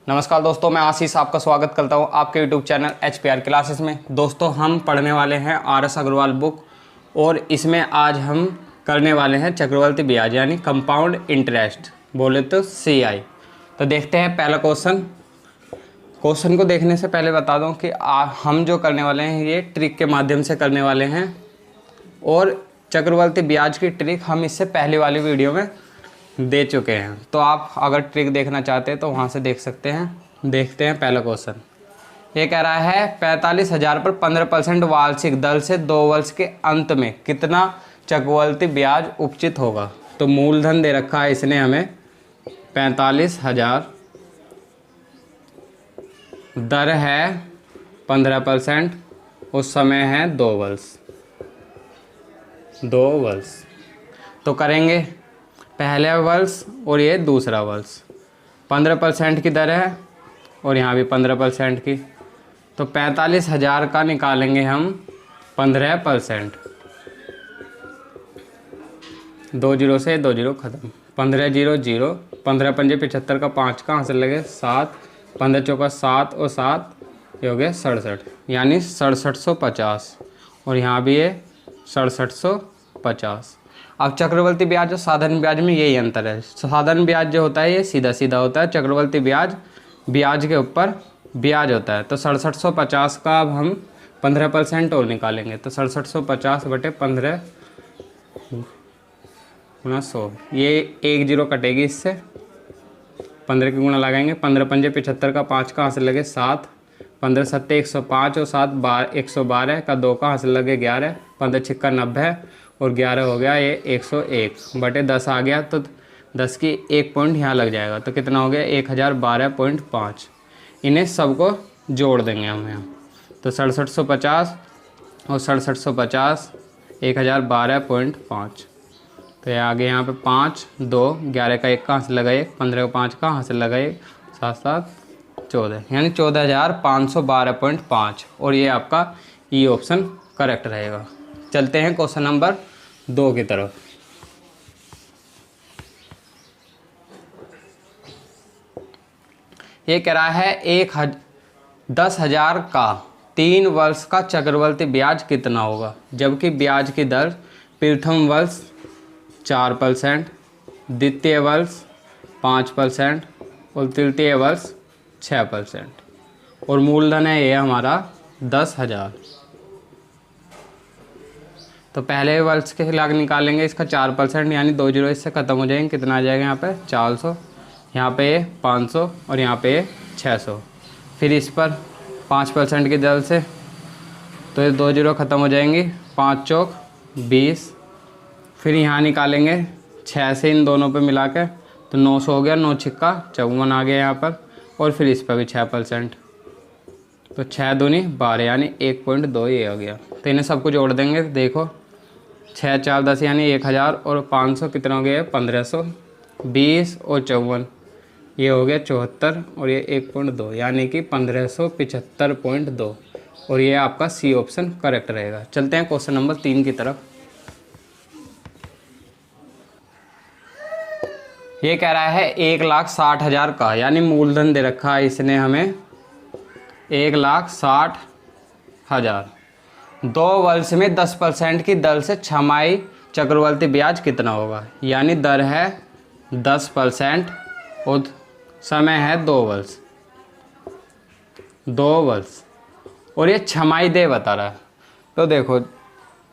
नमस्कार दोस्तों, मैं आशीष आपका स्वागत करता हूं आपके YouTube चैनल HPR क्लासेस में। दोस्तों, हम पढ़ने वाले हैं RS अग्रवाल बुक और इसमें आज हम करने वाले हैं चक्रवर्ती ब्याज यानी कंपाउंड इंटरेस्ट, बोले तो CI। तो देखते हैं पहला क्वेश्चन को देखने से पहले बता दूं कि हम जो करने वाले हैं ये ट्रिक के माध्यम से करने वाले हैं और चक्रवर्ती ब्याज की ट्रिक हम इससे पहले वाली वीडियो में दे चुके हैं। तो आप अगर ट्रिक देखना चाहते हैं तो वहाँ से देख सकते हैं। देखते हैं पहला क्वेश्चन। ये कह रहा है 45,000 पर 15% वार्षिक दर से 2 वर्ष के अंत में कितना चक्रवर्ती ब्याज उपचित होगा। तो मूलधन दे रखा है इसने हमें 45,000, दर है 15%, उस समय है 2 वर्ष। तो करेंगे पहले वर्ष और ये दूसरा वर्ष। 15% की दर है और यहाँ भी 15% की। तो 45,000 का निकालेंगे हम 15%। 2 जीरो से 2 जीरो ख़त्म। 15 जीरो जीरो, 15 पंजे 75 का 5 कहाँ से लगे 7, 15 चौका 7 और 7 ये हो गया 67, यानी 6750। और यहाँ भी ये 6750। अब चक्रवर्ती ब्याज और साधारण ब्याज में यही अंतर है। साधारण ब्याज जो होता है ये सीधा सीधा होता है, चक्रवर्ती ब्याज ब्याज के ऊपर ब्याज होता है। तो 6750 का अब हम 15% और निकालेंगे। तो 6750 बटे 15 गुना 100, ये 1 जीरो कटेगी इससे। 15 की गुणा लगाएंगे। 15 पंजे 75 का 5 कहाँ से लगे 7, 15 सत्ते 105 और 7 112 का 2 कहाँ से लगे 11, 15 छिक्का 90 और 11 हो गया ये 101 बटे 10 आ गया। तो 10 की 1 पॉइंट यहाँ लग जाएगा। तो कितना हो गया 1012.5। इन्हें सबको जोड़ देंगे हम यहाँ। तो 6750 और 6750 1012.5। तो ये आगे यहाँ पे 5 2 11 का 1 कहाँ से लगा 1, 15 का 5 कहाँ से लगा 1, 7 7 14, यानी 14,512.5। और ये आपका ई ऑप्शन करेक्ट रहेगा। चलते हैं क्वेश्चन नंबर 2 की तरफ। ये कह रहा है 10,000 का 3 वर्ष का चक्रवर्ती ब्याज कितना होगा, जबकि ब्याज की दर प्रथम वर्ष 4%, द्वितीय वर्ष 5% और तृतीय वर्ष 6%। और मूलधन है ये हमारा 10,000। तो पहले वर्ष के खिलाफ निकालेंगे इसका 4%, यानी 2 जीरो इससे ख़त्म हो जाएंगे। कितना आ जाएगा यहाँ पे 400, यहाँ पे 500 और यहाँ पे 600। फिर इस पर 5% की दर से तो ये 2 जीरो ख़त्म हो जाएंगी। 5 चौक 20। फिर यहाँ निकालेंगे 6 से इन दोनों पे मिला के तो 900 हो गया। 9 छिक्का 54 आ गया यहाँ पर। और फिर इस पर भी 6%। तो 6 दूनी 12, यानी 1.2 ये हो गया। तो इन्हें सबको जोड़ देंगे। देखो 6 4 10, यानी 1000 और 500 कितना हो गया 1500। 20 और 54 ये हो गया 74 और ये 1.2, यानी कि 1575.2। और ये आपका सी ऑप्शन करेक्ट रहेगा। चलते हैं क्वेश्चन नंबर 3 की तरफ। ये कह रहा है 1,60,000 का, यानी मूलधन दे रखा है इसने हमें 1,60,000। 2 वर्ष में 10% की दर से छमाही चक्रवर्ती ब्याज कितना होगा, यानी दर है 10% और समय है 2 वर्ष। 2 वर्ष और ये छमाही दे बता रहा है। तो देखो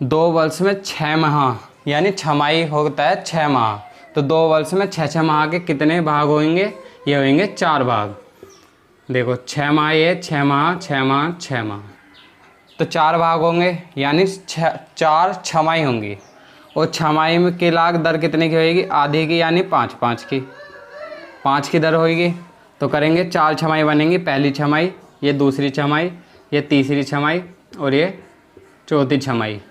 2 वर्ष में 6 माह, यानी छमाही होता है 6 माह। तो 2 वर्ष में 6 माह के कितने भाग होंगे, ये होंगे 4 भाग। देखो 6 माह ये 6 माह 6 माह 6 माह, तो 4 भाग होंगे, यानी 4 छमाही होंगी। और छमाही में की लाख दर कितने की होगी, आधी की, यानी 5 की 5 की दर होगी। तो करेंगे 4 छमाही बनेंगी। पहली छमाही, ये दूसरी छमाही, ये तीसरी छमाही और ये चौथी छमाही।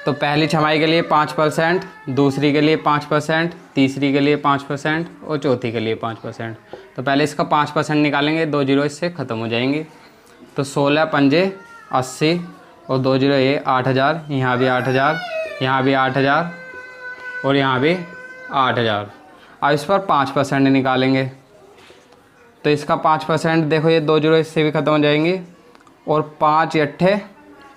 तो पहली छमाही के लिए 5%, दूसरी के लिए 5%, तीसरी के लिए 5% और चौथी के लिए 5%। तो पहले इसका 5% निकालेंगे। 2 जीरो इससे ख़त्म हो जाएंगे। तो 16 पंजे 80 और 2 जीरो ये 8,000, यहाँ भी 8,000, यहाँ भी 8,000 और यहाँ भी 8,000। अब इस पर 5% निकालेंगे। तो इसका 5% देखो, ये 2 जीरो इससे भी ख़त्म हो जाएंगी, और 5 अट्ठे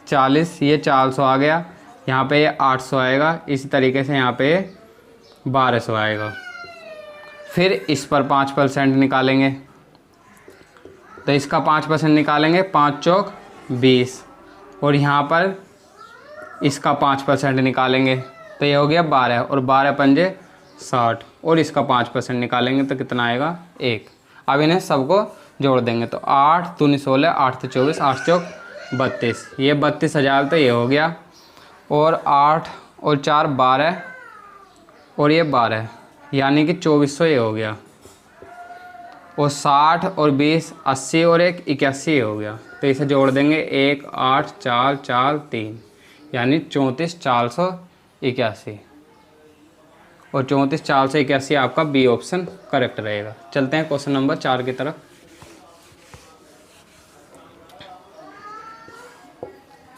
40, ये 400 आ गया, यहाँ पे ये 800 आएगा, इसी तरीके से यहाँ पे 1200 आएगा। फिर इस पर 5% निकालेंगे, तो इसका 5% निकालेंगे, 5 चौक 20, और यहाँ पर इसका 5% निकालेंगे, तो ये हो गया 12, और 12 पंजे 60, और इसका 5% निकालेंगे तो कितना आएगा 1। अब इन्हें सबको जोड़ देंगे, तो 8 दूनी 16, 8 24, 8 चौक 32, ये 32,000 तो ये हो गया, और 8 और 4 12, और ये 12, यानी कि 2400 ये हो गया, और 60 और 20 80, और 1 81 हो गया। तो इसे जोड़ देंगे, 1 8 4 4 3, यानी 34,481, और 34,481 आपका बी ऑप्शन करेक्ट रहेगा। चलते हैं क्वेश्चन नंबर 4 की तरफ।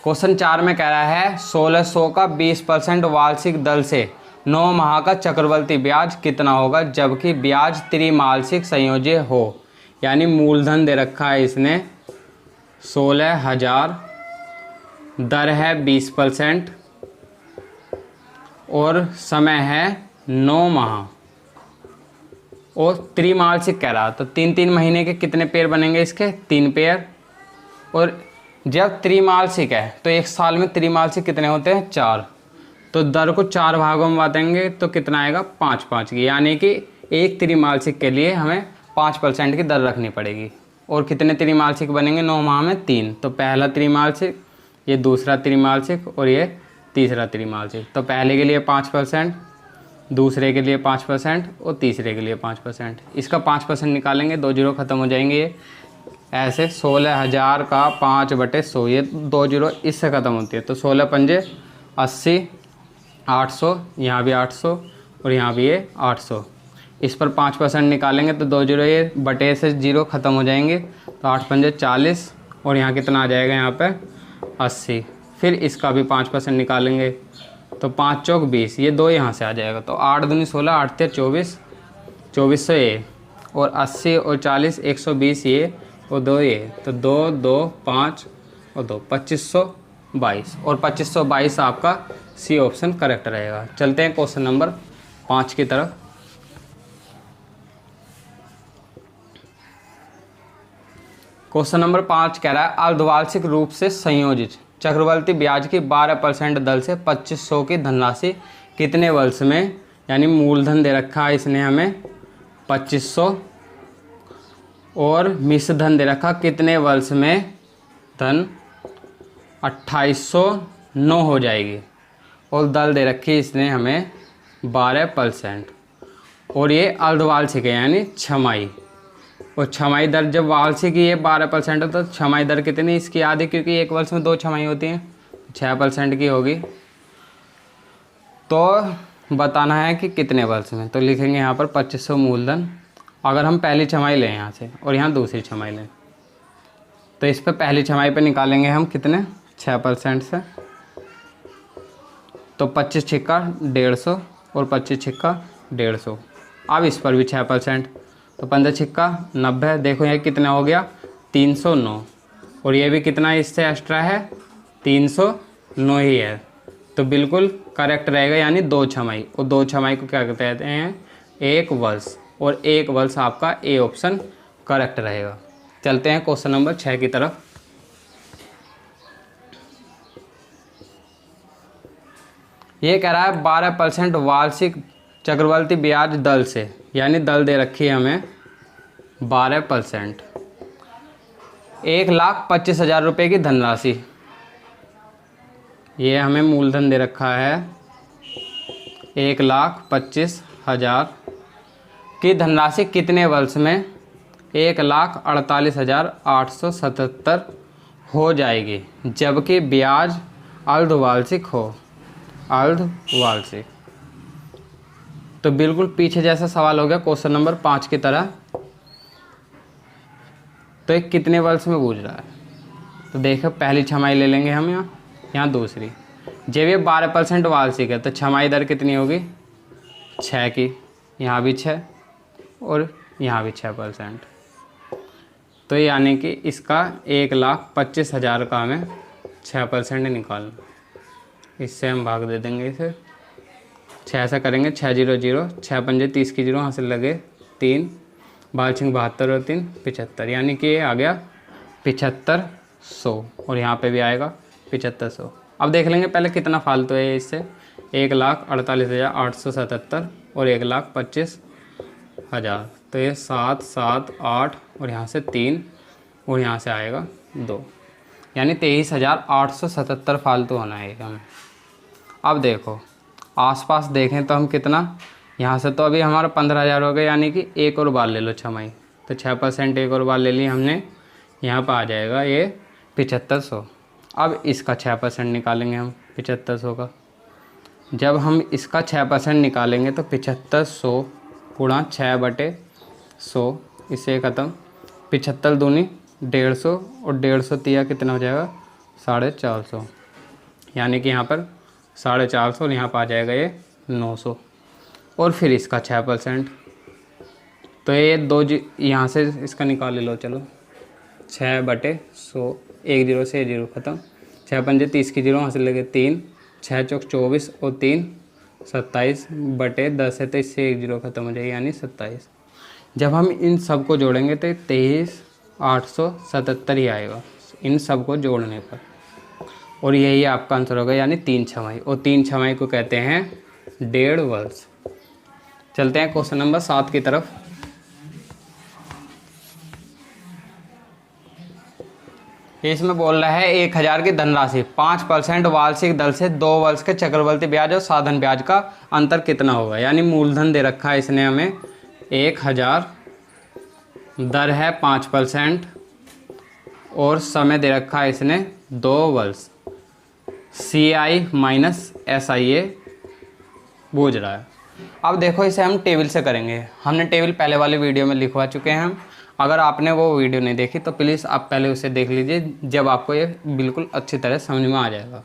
क्वेश्चन 4 में कह रहा है 1600 का 20% वार्षिक दर से 9 माह का चक्रवृद्धि ब्याज कितना होगा जबकि ब्याज त्रिमासिक संयोज्य हो। यानी मूलधन दे रखा है इसने 16,000, दर है 20% और समय है 9 माह, और त्रिमासिक कह रहा, तो 3-3 महीने के कितने पेयर बनेंगे इसके 3 पेयर, और जब त्रिमासिक है तो एक साल में त्रिमासिक कितने होते हैं 4, तो दर को 4 भागों में बांटेंगे तो कितना आएगा 5-5 की, यानी कि एक त्रिमासिक के लिए हमें 5% की दर रखनी पड़ेगी। और कितने त्रिमासिक बनेंगे 9 माह में 3, तो पहला त्रिमासिक, ये दूसरा त्रिमासिक, और ये तीसरा त्रिमासिक। तो पहले के लिए 5%, दूसरे के लिए 5% और तीसरे के लिए 5%। इसका 5% निकालेंगे, 2 जीरो ख़त्म हो जाएंगे, ये ऐसे 16,000 का 5/100, ये 2 जीरो इससे ख़त्म होती है, तो 16 पंजे 80, 800, यहाँ भी 800 और यहाँ भी ये 800। इस पर 5% निकालेंगे तो 2 जीरो ये बटे से 0 ख़त्म हो जाएंगे, तो 8 पंजे 40, और यहाँ कितना आ जाएगा यहाँ पे 80। फिर इसका भी 5% निकालेंगे तो 5 चौक 20, ये 2 यहाँ से आ जाएगा, तो 8 दूनी 16, 8 तेरह 24, 2400 ये, और 80 और 40 120 ये, और 2 ये, तो 2 2 5 और 2 2522, और 2522 आपका सी ऑप्शन करेक्ट रहेगा। चलते हैं क्वेश्चन नंबर 5 की तरफ। क्वेश्चन नंबर 5 कह रहा है अर्धवार्षिक रूप से संयोजित चक्रवृद्धि ब्याज की 12% दर से 2500 की धनराशि कितने वर्ष में, यानी मूलधन दे रखा है इसने हमें 2500, और मिश्र धन दे रखा कितने वर्ष में, धन 2809 हो जाएगी, और दर दे रखी इसने हमें 12%, और ये अर्धवार्षिक है यानी छमाही, और छमाही दर जब वार्षिक ये 12% है तो छमाही दर कितनी इसकी आधी, क्योंकि एक वर्ष में 2 छमाही होती हैं, 6% की होगी। तो बताना है कि कितने वर्ष में, तो लिखेंगे यहाँ पर 2500 मूलधन। अगर हम पहली छमाही लें यहाँ से और यहाँ दूसरी छमाही लें, तो इस पर पहली छमाही पे निकालेंगे हम कितने 6% से, तो 25 छिक्का 150 और 25 छिक्का 150। अब इस पर भी 6%, तो 15 छिक्का 90, देखो ये कितना हो गया 309, और ये भी कितना इससे एक्स्ट्रा है 309 ही है, तो बिल्कुल करेक्ट रहेगा, यानी 2 छमाही, और 2 छमाही को क्या कहते हैं 1 वर्ष, और 1 वर्ष आपका ए ऑप्शन करेक्ट रहेगा। चलते हैं क्वेश्चन नंबर 6 की तरफ। ये कह रहा है 12% वार्षिक चक्रवृद्धि ब्याज दर से, यानी दर दे रखी है हमें 12%, 1,25,000 रुपये की धनराशि, ये हमें मूलधन दे रखा है 1,25,000 की धनराशि कितने वर्ष में 1,48,877 हो जाएगी जबकि ब्याज अर्धवार्षिक हो, अर्धवार्षिक। तो बिल्कुल पीछे जैसा सवाल हो गया क्वेश्चन नंबर 5 की तरह। तो एक कितने वर्ष में पूछ रहा है, तो देखो पहली छमाही ले लेंगे हम, यहाँ दूसरी, जब ये 12% वार्षिक है तो छमाही दर कितनी होगी 6 की, यहाँ भी 6 और यहाँ भी 6%, तो यानी कि इसका 1,25,000 का हमें 6% निकालना। इससे हम भाग दे देंगे इसे, 6 से करेंगे 6 0 0, 6 पंजे 30 की 0, यहाँ से लगे 3, 12 72 और 3 75, यानी कि ये आ गया 7500 और यहाँ पे भी आएगा 7500। अब देख लेंगे पहले कितना फालतू है इससे, 1,48,877 और 1,25,000, तो ये 7 7 8 और यहाँ से 3 और यहाँ से आएगा 2, यानी 23,877 फालतू होना है हमें। अब देखो आसपास देखें तो हम कितना, यहाँ से तो अभी हमारा 15,000 हो गए, यानी कि एक और बार ले लो छमाही, तो 6% एक और बार ले ली हमने, यहाँ पर आ जाएगा ये 7500। अब इसका 6% निकालेंगे हम 7500 का। जब हम इसका 6% निकालेंगे तो 7500 गुणा 6/100, इससे ख़त्म, 75 दूनी 150 और 150 तिया कितना हो जाएगा 450, यानी कि यहाँ पर 450 और यहाँ पर आ जाएगा ये 900। और फिर इसका 6%, तो ये 2 यहाँ से इसका निकाल लो, चलो 6/100, 1 0 से 0 ख़त्म, 6 पंजे 30 की 0, यहाँ से लगे 3, 6 चौक 24 और 3 27/10 है, तो इससे 1 0 ख़त्म हो जाएगी, यानी 27। जब हम इन सब को जोड़ेंगे तो 23,877 ही आएगा इन सब को जोड़ने पर, और यही आपका आंसर होगा, यानी 3 छमाही। और 3 छमाही को कहते हैं 1.5 वर्ष। चलते हैं क्वेश्चन नंबर 7 की तरफ। इसमें बोल रहा है 1,000 की धनराशि 5% वार्षिक दर से 2 वर्ष के चक्रवृद्धि ब्याज और साधन ब्याज का अंतर कितना होगा। यानी मूलधन दे रखा है इसने हमें 1,000, दर है 5% और समय दे रखा है इसने 2 वर्ष। CI माइनस SIA बूझ रहा है। अब देखो इसे हम टेबल से करेंगे, हमने टेबल पहले वाले वीडियो में लिखवा चुके हैं हम। अगर आपने वो वीडियो नहीं देखी तो प्लीज़ आप पहले उसे देख लीजिए, जब आपको ये बिल्कुल अच्छी तरह समझ में आ जाएगा।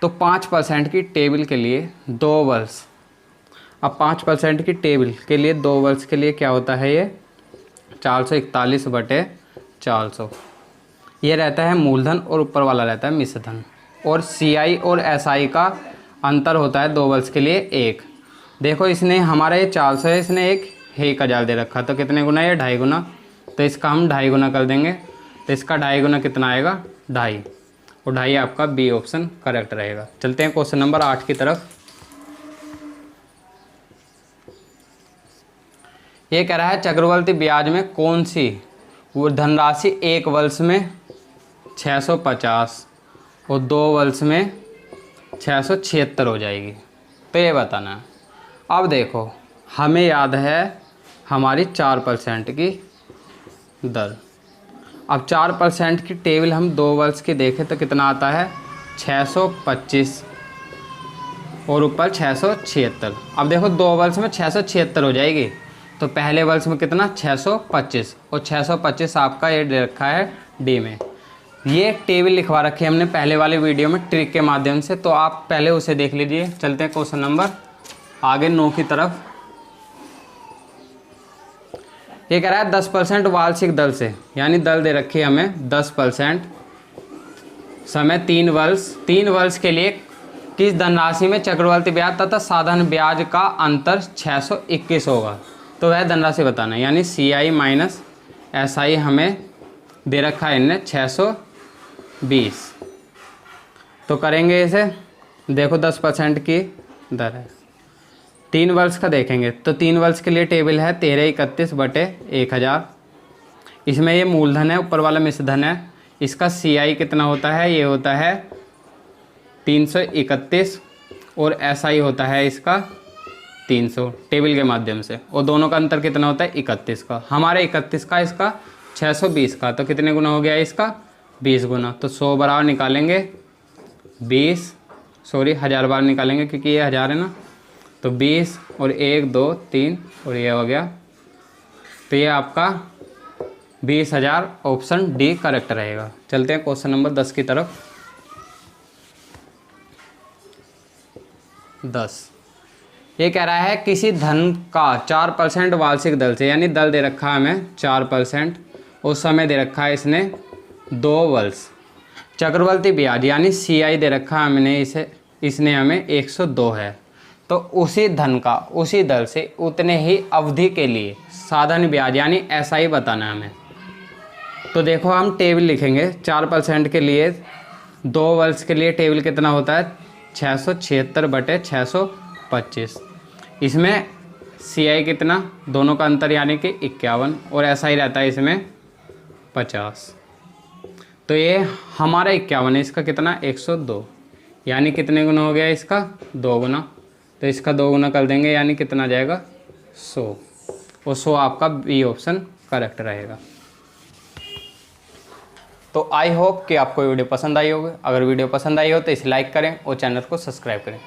तो 5% की टेबल के लिए 2 वर्ष, अब 5% की टेबल के लिए 2 वर्ष के लिए क्या होता है, ये 441/400 ये रहता है मूलधन, और ऊपर वाला रहता है मिश्रधन। और CI और SI का अंतर होता है 2 वर्ष के लिए 1। देखो इसने हमारा ये 400 है, इसने 1,000 दे रखा, तो कितने गुना, ये 2.5 गुना, तो इसका हम 2.5 गुना कर देंगे, तो इसका 2.5 गुना कितना आएगा 2.5, और 2.5 आपका बी ऑप्शन करेक्ट रहेगा। चलते हैं क्वेश्चन नंबर 8 की तरफ। ये कह रहा है चक्रवृद्धि ब्याज में कौन सी वो धनराशि 1 वर्ष में 650 और 2 वर्ष में 676 हो जाएगी, तो ये बताना है। अब देखो हमें याद है हमारी 4% की दर। अब 4% की टेबल हम 2 वर्ष की देखें तो कितना आता है 625 और ऊपर 676। अब देखो 2 वर्ष में 676 हो जाएगी, तो पहले वर्ष में कितना 625, और 625 आपका ये दे रखा है डी में। ये टेबल लिखवा रखी है हमने पहले वाले वीडियो में ट्रिक के माध्यम से, तो आप पहले उसे देख लीजिए। चलते हैं क्वेश्चन नंबर आगे 9 की तरफ। ये कह रहा है 10% वार्षिक दर से, यानी दर दे रखी है हमें 10%, समय 3 वर्ष। 3 वर्ष के लिए किस धनराशि में चक्रवृद्धि ब्याज तथा साधन ब्याज का अंतर 621 होगा, तो वह धनराशि बताना है। यानी CI माइनस SI हमें दे रखा है इनने 620, तो करेंगे इसे। देखो 10% की दर है, 3 वर्ष का देखेंगे तो 3 वर्ष के लिए टेबल है 1331/1000। इसमें ये मूलधन है, ऊपर वाला मिश्रधन है। इसका CI कितना होता है, ये होता है 331 और SI होता है इसका 300 टेबल के माध्यम से, और दोनों का अंतर कितना होता है 31 का। हमारे 31 का, इसका 620 का, तो कितने गुना हो गया इसका 20 गुना। तो 100 बराबर निकालेंगे 1000 बार निकालेंगे क्योंकि ये 1000 है ना, तो 20 और 1 2 3 और ये हो गया, तो ये आपका 20,000 ऑप्शन डी करेक्ट रहेगा। चलते हैं क्वेश्चन नंबर 10 की तरफ। 10 ये कह रहा है किसी धन का 4% वार्षिक दर से, यानी दर दे रखा है हमें 4% उस समय दे रखा है इसने 2 वल्स। चक्रवर्ती ब्याज यानी CI दे रखा है हमने इसे, इसने हमें 102 है। तो उसी धन का उसी दर से उतने ही अवधि के लिए साधन ब्याज यानी SI बताना है हमें। तो देखो हम टेबल लिखेंगे 4% के लिए 2 वर्ष के लिए टेबल कितना होता है 676/625। इसमें CI कितना, दोनों का अंतर यानी कि 51 और SI रहता है इसमें 50। तो ये हमारा 51 है, इसका कितना 102 यानी कितने गुना हो गया इसका 2 गुना। तो इसका 2 गुना कर देंगे यानी कितना आ जाएगा 100, और 100 आपका B ऑप्शन करेक्ट रहेगा। तो आई होप कि आपको वीडियो पसंद आई होगी। अगर वीडियो पसंद आई हो तो इसे लाइक करें और चैनल को सब्सक्राइब करें।